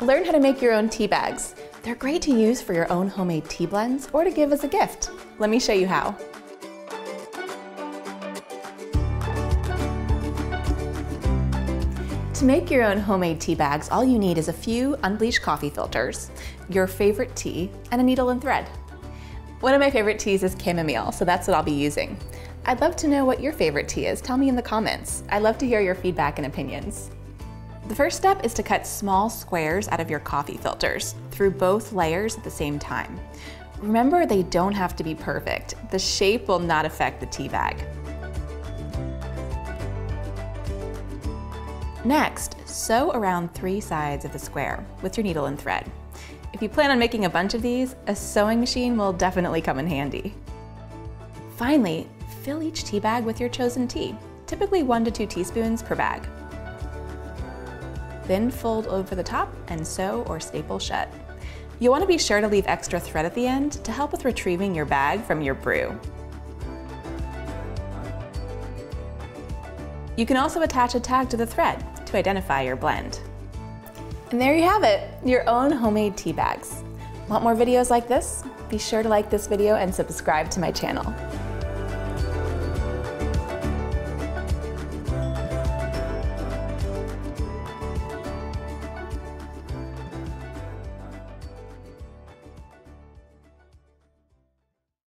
Learn how to make your own tea bags. They're great to use for your own homemade tea blends or to give as a gift. Let me show you how. To make your own homemade tea bags, all you need is a few unbleached coffee filters, your favorite tea, and a needle and thread. One of my favorite teas is chamomile, so that's what I'll be using. I'd love to know what your favorite tea is. Tell me in the comments. I'd love to hear your feedback and opinions. The first step is to cut small squares out of your coffee filters through both layers at the same time. Remember, they don't have to be perfect. The shape will not affect the tea bag. Next, sew around 3 sides of the square with your needle and thread. If you plan on making a bunch of these, a sewing machine will definitely come in handy. Finally, fill each tea bag with your chosen tea, typically 1 to 2 teaspoons per bag. Then fold over the top and sew or staple shut. You'll want to be sure to leave extra thread at the end to help with retrieving your bag from your brew. You can also attach a tag to the thread to identify your blend. And there you have it, your own homemade tea bags. Want more videos like this? Be sure to like this video and subscribe to my channel.